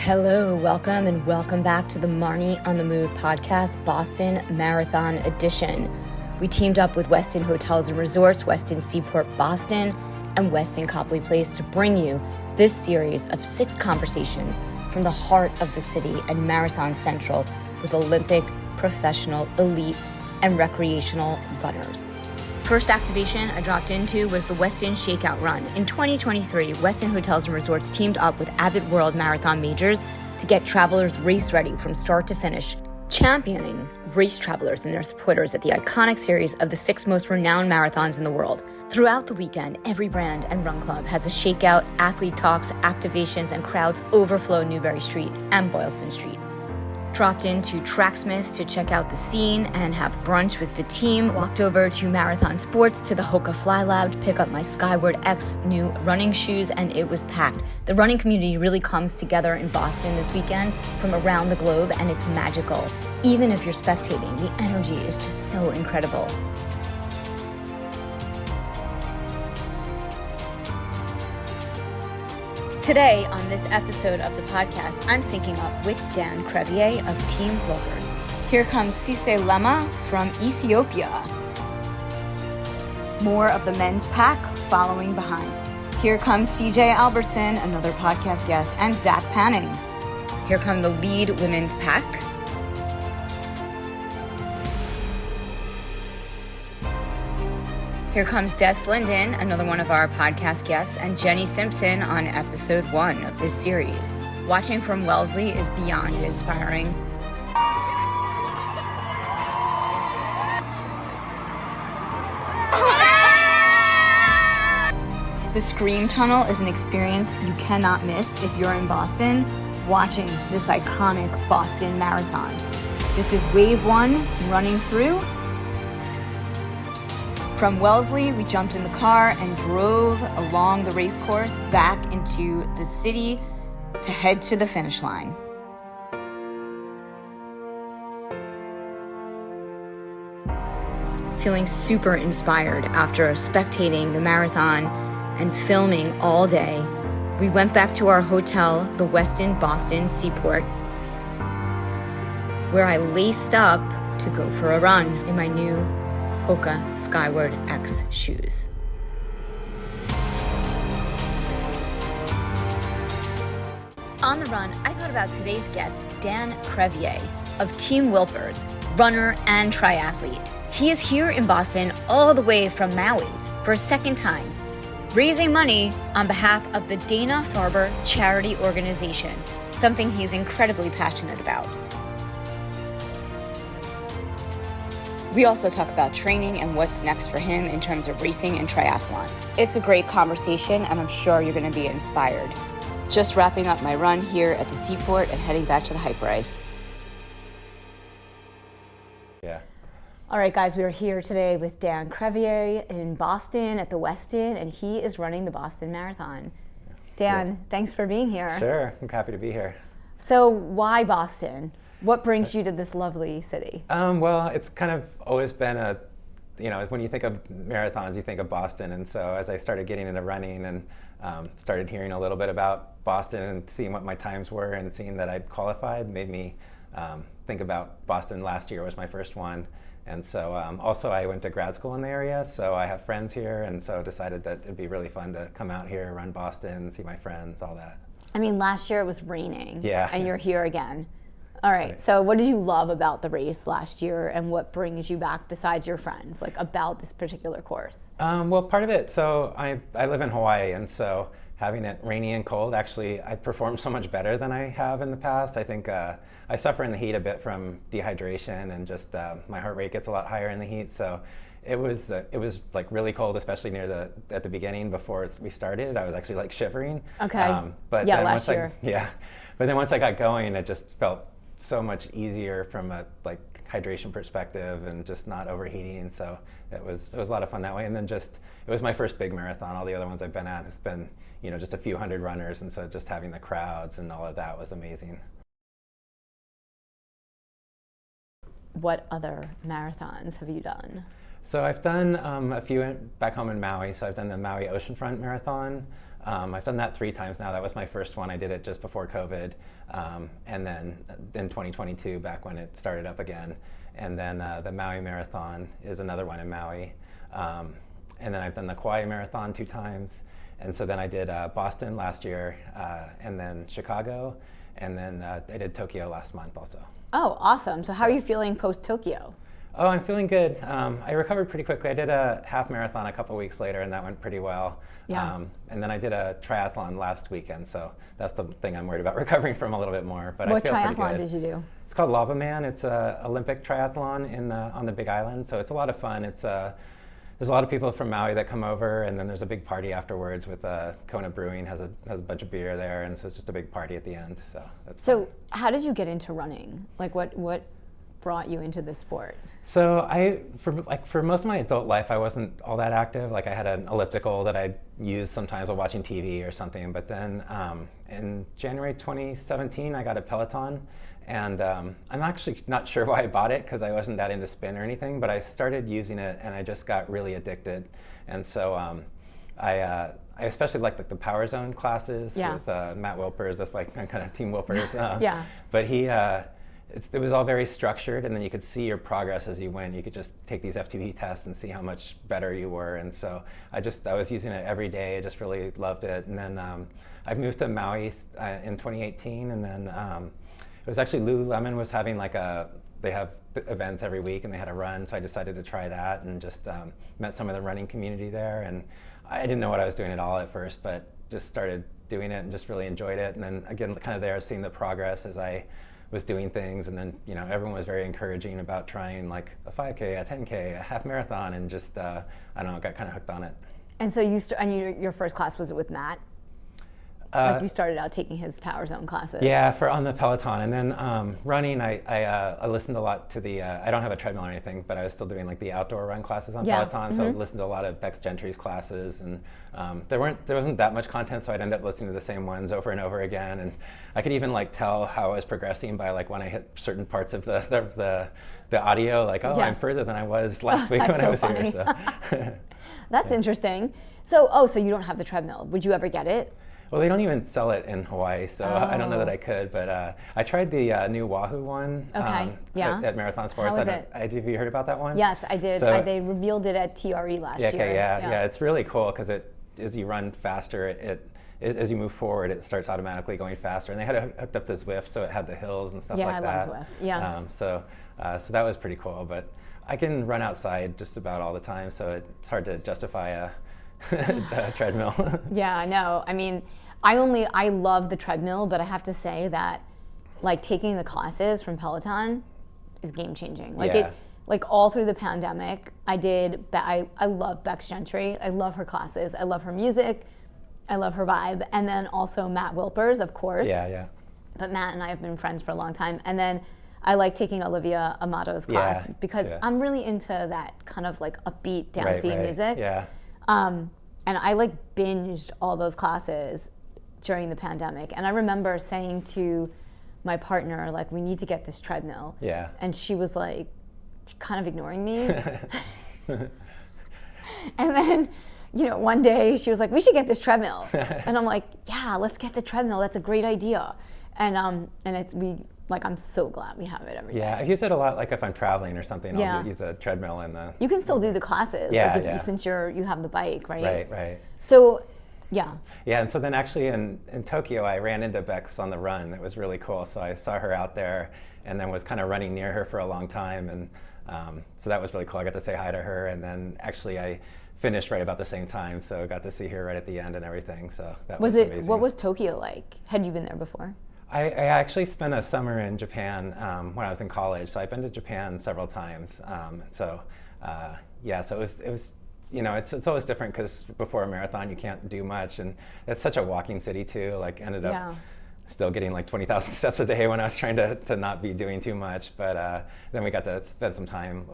Hello, welcome back to the Marni on the Move podcast, Boston Marathon Edition. We teamed up with Westin Hotels and Resorts, Westin Seaport Boston, and Westin Copley Place to bring you this series of 6 conversations from the heart of the city and Marathon Central with Olympic, professional, elite, and recreational runners. First activation I dropped into was the Westin Shakeout Run. In 2023, Westin Hotels and Resorts teamed up with Abbott World Marathon Majors to get travelers race ready from start to finish, championing race travelers and their supporters at the iconic series of the 6 most renowned marathons in the world. Throughout the weekend, every brand and run club has a shakeout, athlete talks, activations, and crowds overflow Newbury Street and Boylston Street. Dropped into Tracksmith to check out the scene and have brunch with the team. Walked over to Marathon Sports to the Hoka Fly Lab to pick up my Skyward X new running shoes, and it was packed. The running community really comes together in Boston this weekend from around the globe, and it's magical. Even if you're spectating, the energy is just so incredible. Today, on this episode of the podcast, I'm syncing up with Dana Crevier of Team Wilpers. Here comes Sise Lema from Ethiopia. More of the men's pack following behind. Here comes CJ Albertson, another podcast guest, and Zach Panning. Here come the lead women's pack. Here comes Des Linden, another one of our podcast guests, and Jenny Simpson on episode 1 of this series. Watching from Wellesley is beyond inspiring. The Scream Tunnel is an experience you cannot miss if you're in Boston watching this iconic Boston Marathon. This is Wave 1 running through. From Wellesley, we jumped in the car and drove along the race course back into the city to head to the finish line. Feeling super inspired after spectating the marathon and filming all day, we went back to our hotel, the Westin Boston Seaport, where I laced up to go for a run in my new Hoka Skyward X shoes. On the run, I thought about today's guest, Dana Crevier of Team Wilpers, runner and triathlete. He is here in Boston all the way from Maui for a second time, raising money on behalf of the Dana Farber Charity Organization, something he's incredibly passionate about. We also talk about training and what's next for him in terms of racing and triathlon. It's a great conversation, and I'm sure you're going to be inspired. Just wrapping up my run here at the Seaport and heading back to the Hyper Ice. Yeah. All right, guys, we are here today with Dana Crevier in Boston at the Westin, and he is running the Boston Marathon. Dan, Thanks for being here. Sure, I'm happy to be here. So why Boston? What brings you to this lovely city? Well, it's kind of always been when you think of marathons, you think of Boston. And so as I started getting into running and started hearing a little bit about Boston and seeing what my times were and seeing that I'd qualified made me think about Boston. Last year was my first one. And so also I went to grad school in the area, so I have friends here. And so decided that it'd be really fun to come out here, run Boston, see my friends, all that. I mean, last year it was raining. Yeah. And you're here again. All right, so what did you love about the race last year, and what brings you back besides your friends, like about this particular course? Well, part of it, so I live in Hawaii, and so having it rainy and cold, actually, I perform so much better than I have in the past. I think I suffer in the heat a bit from dehydration, and just my heart rate gets a lot higher in the heat, so it was like really cold, especially at the beginning before we started. I was actually like shivering. Okay. But yeah, then last year. But then once I got going, it just felt so much easier from a hydration perspective and just not overheating. So it was a lot of fun that way. And then it was my first big marathon. All the other ones I've been at, it's been just a few hundred runners, and so just having the crowds and all of that was amazing. What other marathons have you done? So I've done a few back home in Maui. So I've done the Maui Oceanfront Marathon. I've done that 3 times now. That was my first one. I did it just before COVID, and then in 2022, back when it started up again. And then the Maui Marathon is another one in Maui. And then I've done the Kauai Marathon 2 times. And so then I did Boston last year, and then Chicago, and then I did Tokyo last month also. Oh, awesome. So how are you feeling post-Tokyo? Oh, I'm feeling good. I recovered pretty quickly. I did a half marathon a couple weeks later, and that went pretty well. Yeah. And then I did a triathlon last weekend, so that's the thing I'm worried about recovering from a little bit more. But what I feel triathlon pretty good. did you do? It's called Lava Man. It's a Olympic triathlon on the Big Island, so it's a lot of fun. There's a lot of people from Maui that come over, and then there's a big party afterwards with Kona Brewing has a bunch of beer there, and so it's just a big party at the end. So that's fun. How did you get into running? Like what brought you into this sport? So for most of my adult life, I wasn't all that active. Like I had an elliptical that I used sometimes while watching TV or something. But then in January 2017, I got a Peloton. And I'm actually not sure why I bought it because I wasn't that into spin or anything, but I started using it and I just got really addicted. And so I especially like the Power Zone classes with Matt Wiilpers. That's why I'm kind of Team Wilpers. Yeah. But it was all very structured, and then you could see your progress as you went. You could just take these FTP tests and see how much better you were. And so I was using it every day. I just really loved it. And then I moved to Maui in 2018, and then it was actually Lululemon was having they have events every week, and they had a run, so I decided to try that and just met some of the running community there. And I didn't know what I was doing at all at first, but just started doing it and just really enjoyed it. And then again, kind of there, seeing the progress as I was doing things, and then everyone was very encouraging about trying like a 5K, a 10K, a half marathon, and just I don't know, got kind of hooked on it. And so your first class, was it with Matt? Like you started out taking his Power Zone classes. Yeah, on the Peloton, and then running. I listened a lot to the. I don't have a treadmill or anything, but I was still doing like the outdoor run classes on Peloton. So I listened to a lot of Bex Gentry's classes, and there wasn't that much content, so I'd end up listening to the same ones over and over again. And I could even like tell how I was progressing by like when I hit certain parts of the audio. Like, I'm further than I was last week when I was here. So that's interesting. So you don't have the treadmill. Would you ever get it? Well, they don't even sell it in Hawaii, so I don't know that I could. But I tried the new Wahoo one at Marathon Sports. How is it? Have you heard about that one? Yes, I did. So, they revealed it at TRE last year. Yeah. It's really cool because as you run faster, as you move forward, it starts automatically going faster. And they had it hooked up to Zwift, so it had the hills and stuff like that. Yeah, I love Zwift. Yeah. So that was pretty cool. But I can run outside just about all the time, so it's hard to justify a treadmill. Yeah, I know. I mean, I love the treadmill, but I have to say that like taking the classes from Peloton is game changing. Like all through the pandemic, I love Bex Gentry. I love her classes. I love her music. I love her vibe. And then also Matt Wiilpers, of course. Yeah. But Matt and I have been friends for a long time. And then I like taking Olivia Amato's class because I'm really into that kind of like upbeat, dancey music. Yeah. And I like binged all those classes during the pandemic. And I remember saying to my partner, like, we need to get this treadmill. Yeah. And she was like, kind of ignoring me. And then, one day she was like, we should get this treadmill. And I'm like, yeah, let's get the treadmill. That's a great idea. And I'm so glad we have it every day. Yeah, I use it a lot, like if I'm traveling or something, I'll use a treadmill in the... You can still do the classes, since you have the bike, right? Right. So, yeah. Yeah, and so then actually in Tokyo, I ran into Bex on the run. It was really cool. So I saw her out there and then was kind of running near her for a long time. And so that was really cool. I got to say hi to her. And then actually I finished right about the same time. So I got to see her right at the end and everything. So that was amazing. What was Tokyo like? Had you been there before? I actually spent a summer in Japan when I was in college, so I've been to Japan several times. So it was it's always different because before a marathon you can't do much, and it's such a walking city too. Like ended up still getting like 20,000 steps a day when I was trying to not be doing too much. But then we got to spend some time.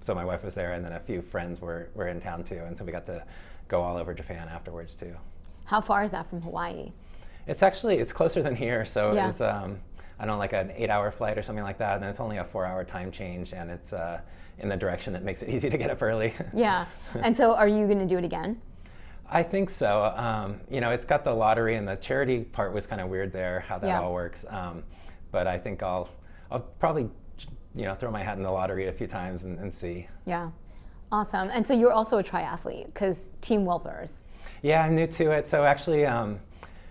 So my wife was there, and then a few friends were in town too, and so we got to go all over Japan afterwards too. How far is that from Hawaii? It's closer than here, so it's like an 8-hour flight or something like that, and it's only a 4-hour time change, and it's in the direction that makes it easy to get up early. Yeah, and so are you going to do it again? I think so. It's got the lottery, and the charity part was kind of weird there, how that all works. But I think I'll probably, throw my hat in the lottery a few times and see. Yeah, awesome. And so you're also a triathlete, because Team Wilpers. Yeah, I'm new to it. So actually,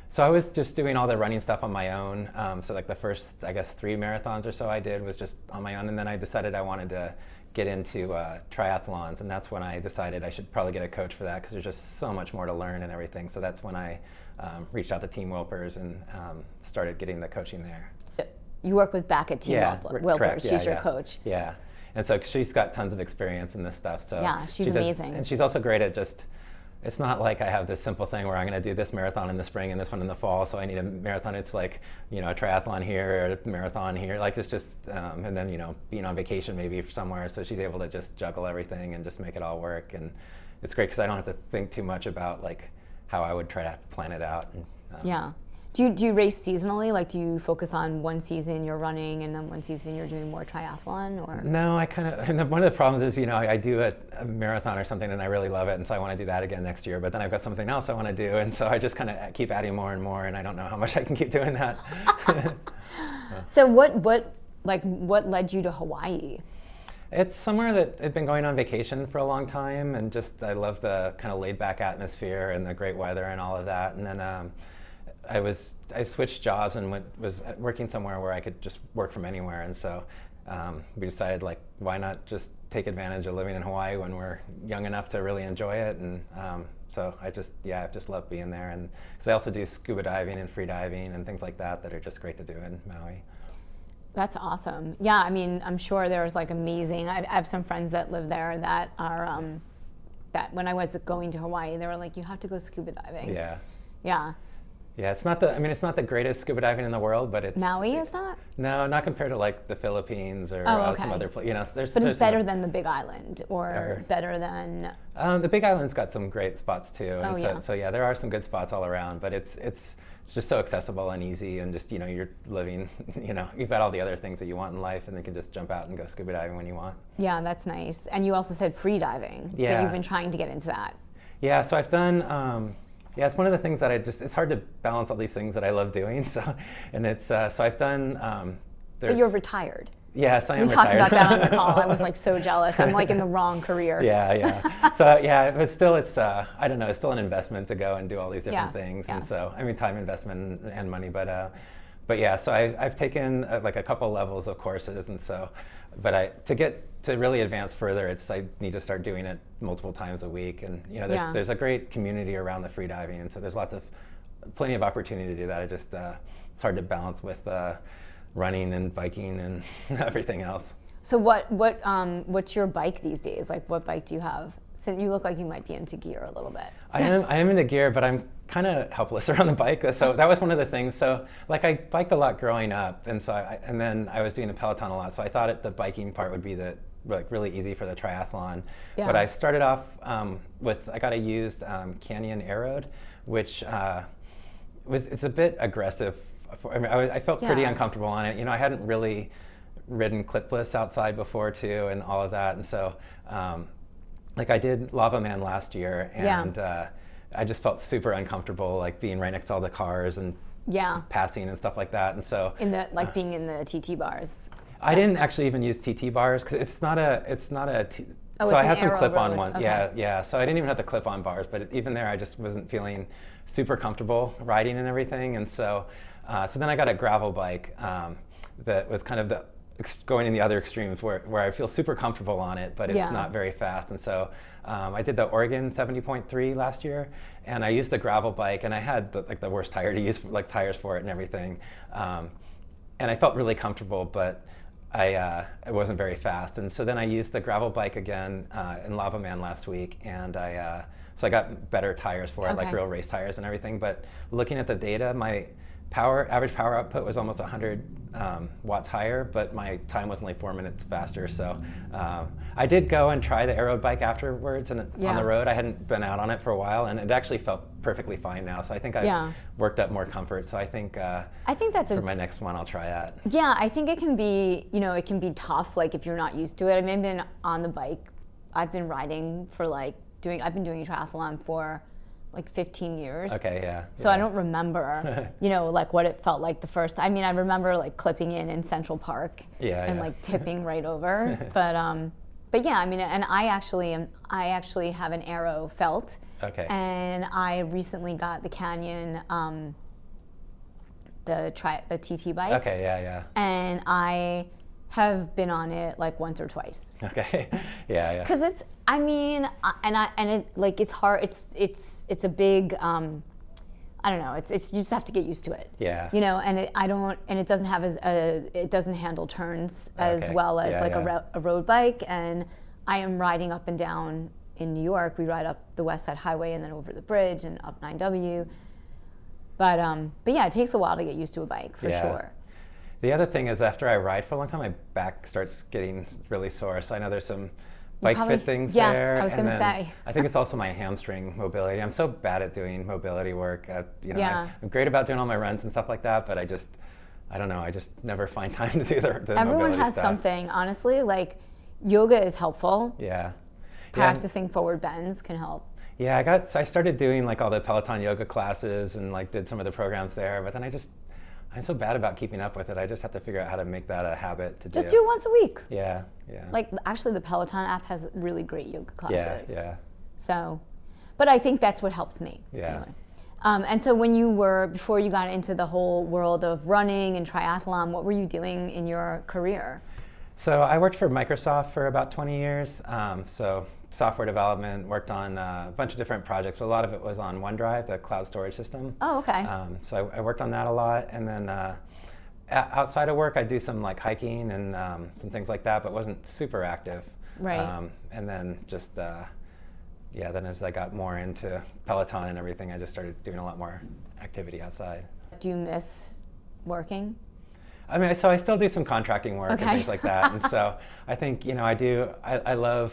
so I was just doing all the running stuff on my own. So like the first, I guess, 3 marathons or so I did was just on my own, and then I decided I wanted to get into triathlons, and that's when I decided I should probably get a coach for that, because there's just so much more to learn and everything. So that's when I reached out to Team Wilpers and started getting the coaching there. You work with back at Team Wilpers. Correct. She's your coach. Yeah, and so she's got tons of experience in this stuff. So yeah, she's amazing. And she's also great at just, it's not like I have this simple thing where I'm going to do this marathon in the spring and this one in the fall, so I need a marathon. It's like, a triathlon here, or a marathon here. Like it's just, and then, being on vacation maybe somewhere. So she's able to just juggle everything and just make it all work. And it's great because I don't have to think too much about like how I would try to plan it out. And, yeah. Do you race seasonally? Like, do you focus on one season you're running and then one season you're doing more triathlon, or? No, I kind of, and one of the problems is, I do a marathon or something and I really love it, and so I want to do that again next year, but then I've got something else I want to do, and so I just kind of keep adding more and more, and I don't know how much I can keep doing that. So what led you to Hawaii? It's somewhere that I've been going on vacation for a long time, and just, I love the kind of laid back atmosphere and the great weather and all of that, and then, I switched jobs and was working somewhere where I could just work from anywhere, and so we decided, like, why not just take advantage of living in Hawaii when we're young enough to really enjoy it, and so I've just loved being there, and because I also do scuba diving and free diving and things like that are just great to do in Maui. That's awesome. Yeah, I mean, I'm sure there's like amazing. I have some friends that live there that are that when I was going to Hawaii, they were like, you have to go scuba diving. Yeah. Yeah. Yeah, it's not the greatest scuba diving in the world, but it's... Maui is not? No, not compared to like the Philippines or some other places. But it's better than the Big Island, or better than... The Big Island's got some great spots too. And yeah. There are some good spots all around, but it's just so accessible and easy, and just, you're living, you've got all the other things that you want in life, and you can just jump out and go scuba diving when you want. Yeah, that's nice. And you also said free diving. Yeah. That you've been trying to get into that. Yeah, so I've done... it's one of the things that it's hard to balance all these things that I love doing. So, and it's, so I've done, But you're retired. Yes, I am retired. We talked about that on the call. I was like so jealous. I'm like in the wrong career. Yeah. So but still it's, I don't know, it's still an investment to go and do all these different things. Yes. And so, time investment and money, but yeah, so I've taken like a couple levels of courses, and so, but to really advance further, I need to start doing it multiple times a week, and there's a great community around the free diving, and so there's plenty of opportunity to do that. It's hard to balance with running and biking and everything else. So what's your bike these days? Like, what bike do you have? So you look like you might be into gear a little bit. I am into gear, but I'm kind of helpless around the bike. So that was one of the things. So like I biked a lot growing up, and so and then I was doing the Peloton a lot. So I thought the biking part would be really easy for the triathlon. Yeah. But I started off I got a used Canyon Aeroad, which it's a bit aggressive. I felt pretty uncomfortable on it. I hadn't really ridden clipless outside before too, and all of that, and so. Like I did Lava Man last year, and I just felt super uncomfortable, like being right next to all the cars and passing and stuff like that. And so being in the TT bars. I didn't actually even use TT bars because it's not a. So I have some clip-on ones. Okay. Yeah. So I didn't even have the clip-on bars, but even there, I just wasn't feeling super comfortable riding and everything. And so, so then I got a gravel bike that was kind of going in the other extremes where I feel super comfortable on it, but it's not very fast. And so I did the Oregon 70.3 last year, and I used the gravel bike, and I had the worst tire to use, tires for it and everything. And I felt really comfortable, but I wasn't very fast. And so then I used the gravel bike again in Lava Man last week, and so I got better tires for it, like real race tires and everything. But looking at the data, my average power output was almost 100 watts higher, but my time was only 4 minutes faster. So I did go and try the Aeroad bike afterwards, and on the road. I hadn't been out on it for a while, and it actually felt perfectly fine now. So I think I've worked up more comfort. So I think that's for my next one, I'll try that. Yeah, I think it can be, it can be tough, like if you're not used to it. I mean, I've been on the bike. I've been riding for I've been doing a triathlon for like 15 years. Okay, yeah. So I don't remember, like what it felt like the first. I mean, I remember like clipping in Central Park and like tipping right over. But yeah, I mean, and I actually have an Aero felt. Okay. And I recently got the Canyon, the TT bike. Okay, yeah. And I have been on it like once or twice. Okay. Yeah. Because it's hard. It's a big. I don't know. It's you just have to get used to it. Yeah. And it doesn't have it doesn't handle turns as well as a road bike. And I am riding up and down in New York. We ride up the West Side Highway and then over the bridge and up 9W. But yeah, it takes a while to get used to a bike for sure. The other thing is, after I ride for a long time, my back starts getting really sore. So I know there's some bike fit things there. Yes, I was going to say. I think it's also my hamstring mobility. I'm so bad at doing mobility work. I'm great about doing all my runs and stuff like that, but I don't know. I just never find time to do the Everyone has stuff. something. Honestly, like yoga is helpful. Yeah. Practicing forward bends can help. Yeah, I started doing like all the Peloton yoga classes and like did some of the programs there, but then I'm so bad about keeping up with it. I just have to figure out how to make that a habit to do. Just do it once a week. Yeah. Like actually the Peloton app has really great yoga classes. Yeah. So, but I think that's what helped me. Yeah. Anyway. And so before you got into the whole world of running and triathlon, what were you doing in your career? So I worked for Microsoft for about 20 years. So software development, worked on a bunch of different projects, but a lot of it was on OneDrive, the cloud storage system. Oh, okay. So I worked on that a lot. And then outside of work, I do some like hiking and some things like that, but wasn't super active. Right. And then just, then as I got more into Peloton and everything, I just started doing a lot more activity outside. Do you miss working? I mean, so I still do some contracting work and things like that. And so I think, I love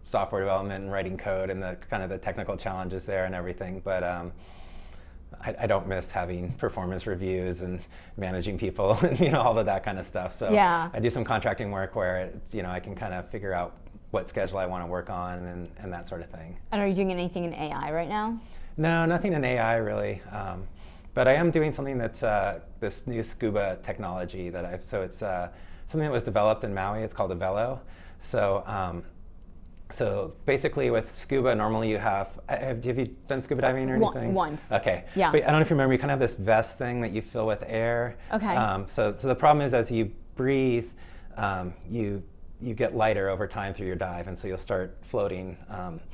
software development and writing code and the kind of the technical challenges there and everything. But I don't miss having performance reviews and managing people and, all of that kind of stuff. So I do some contracting work where, I can kind of figure out what schedule I want to work on and that sort of thing. And are you doing anything in AI right now? No, nothing in AI really. But I am doing something that's this new scuba technology so it's something that was developed in Maui. It's called a Velo. So basically with scuba, normally you have you done scuba diving or anything? Once. Okay. Yeah. But I don't know if you remember, you kind of have this vest thing that you fill with air. Okay. So the problem is as you breathe, you get lighter over time through your dive, and so you'll start floating.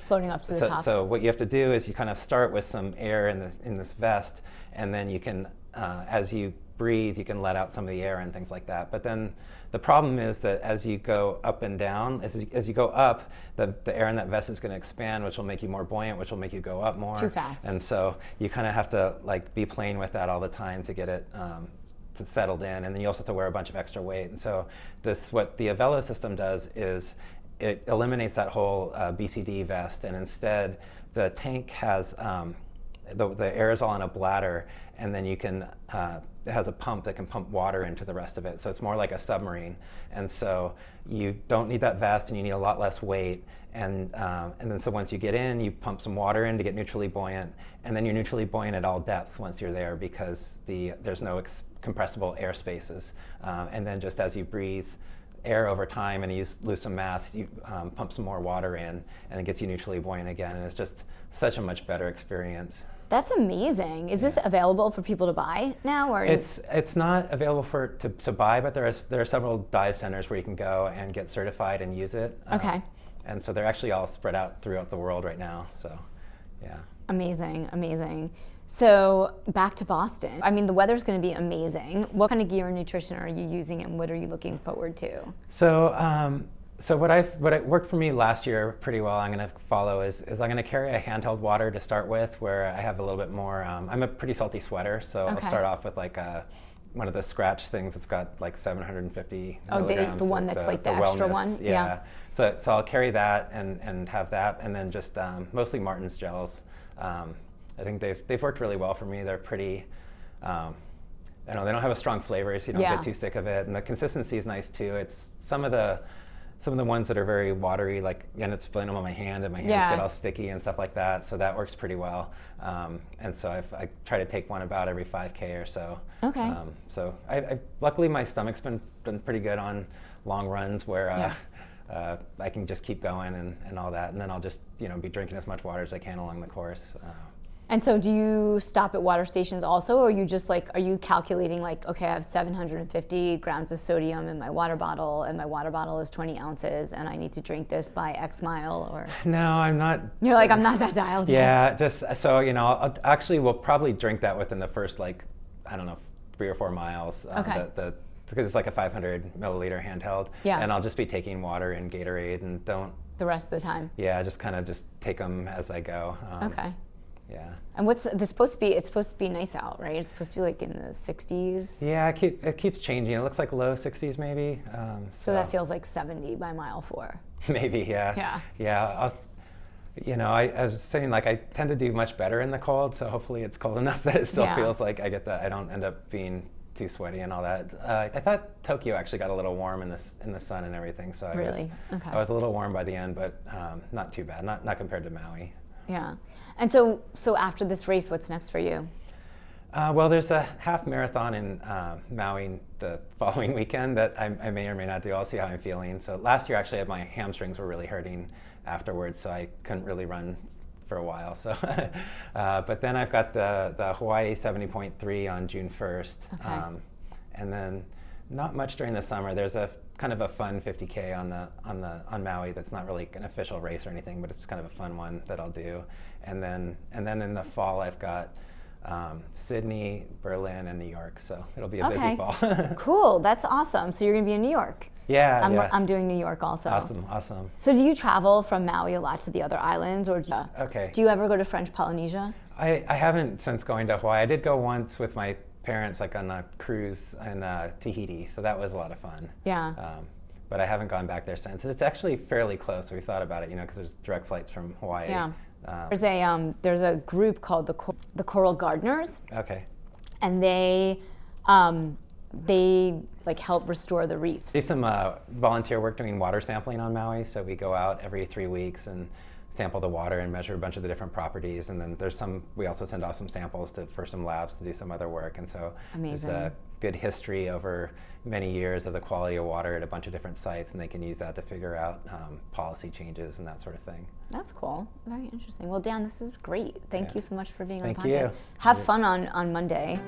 Floating up to the top. So what you have to do is you kind of start with some air in this vest, and then you can, as you breathe, you can let out some of the air and things like that. But then the problem is that as you go up and down, as you go up, the air in that vest is going to expand, which will make you more buoyant, which will make you go up more. Too fast. And so you kind of have to like be playing with that all the time to get it settled in, and then you also have to wear a bunch of extra weight. And so what the Avelo system does is it eliminates that whole BCD vest, and instead the tank has the air is all in a bladder, and then you can it has a pump that can pump water into the rest of it. So it's more like a submarine, and so you don't need that vest, and you need a lot less weight. And then so once you get in, you pump some water in to get neutrally buoyant, and then you're neutrally buoyant at all depth once you're there because there's no compressible air spaces. And then just as you breathe air over time and you lose some mass, you pump some more water in, and it gets you neutrally buoyant again. And it's just such a much better experience. That's amazing. Is this available for people to buy now, or it's not available to buy, but there are several dive centers where you can go and get certified and use it. Okay. And so they're actually all spread out throughout the world right now. So, yeah. Amazing. So back to Boston. I mean, the weather's going to be amazing. What kind of gear and nutrition are you using, and what are you looking forward to? So what worked for me last year pretty well, I'm going to follow is I'm going to carry a handheld water to start with, where I have a little bit more. I'm a pretty salty sweater, so I'll start off with like one of the scratch things that's got like 750 milligrams. The one that's like the extra wellness. one? Yeah. So I'll carry that and have that, and then just mostly Martin's gels. I think they've worked really well for me. They're pretty, they don't have a strong flavor, so you don't get too sick of it. And the consistency is nice too. It's some of the some of the ones that are very watery, like you end up spilling them on my hand, and my hands get all sticky and stuff like that. So that works pretty well. And so I try to take one about every 5K or so. Okay. So I luckily my stomach's been pretty good on long runs where I can just keep going and all that, and then I'll just be drinking as much water as I can along the course. And so do you stop at water stations also, or are you just are you calculating okay, I have 750 grams of sodium in my water bottle, and my water bottle is 20 ounces, and I need to drink this by X mile, or? No, I'm not. You're I'm not that dialed in. Yeah, just so we'll probably drink that within the first I don't know, 3 or 4 miles. Okay. Because it's like a 500 milliliter handheld. Yeah. And I'll just be taking water and Gatorade and don't. The rest of the time. Yeah, just kind of take them as I go. Okay. Yeah. And what's this supposed to be? It's supposed to be nice out, right? It's supposed to be in the 60s. Yeah, it keeps changing. It looks like low 60s maybe. So that feels like 70 by mile 4. Maybe, yeah. Yeah. Yeah. I was saying I tend to do much better in the cold, so hopefully it's cold enough that it still feels like I get that. I don't end up being too sweaty and all that. I thought Tokyo actually got a little warm in the sun and everything. So I was a little warm by the end, but not too bad. Not compared to Maui. Yeah. And so after this race, what's next for you? Well, there's a half marathon in Maui the following weekend that I may or may not do. I'll see how I'm feeling. So last year, actually, my hamstrings were really hurting afterwards, so I couldn't really run for a while. So, but then I've got the Hawaii 70.3 on June 1st, and then not much during the summer. There's a kind of a fun 50K on Maui that's not really an official race or anything, but it's kind of a fun one that I'll do. And then in the fall I've got Sydney, Berlin, and New York. So it'll be a busy fall. Cool, that's awesome. So you're gonna be in New York. Yeah, I'm doing New York also. Awesome. So do you travel from Maui a lot to the other islands, or do you ever go to French Polynesia? I haven't since going to Hawaii. I did go once with my parents, on a cruise in Tahiti, so that was a lot of fun. Yeah. But I haven't gone back there since. It's actually fairly close. We thought about it, because there's direct flights from Hawaii. Yeah. There's a group called the Coral Gardeners. Okay. And they help restore the reefs. Do some volunteer work doing water sampling on Maui. So we go out every 3 weeks and sample the water and measure a bunch of the different properties, and then we also send off some samples for some labs to do some other work. And so Amazing. There's a good history over many years of the quality of water at a bunch of different sites, and they can use that to figure out policy changes and that sort of thing. That's cool. Very interesting. Well, Dan, this is great. Thank you so much for being on the podcast. Thank you. Have fun on Monday.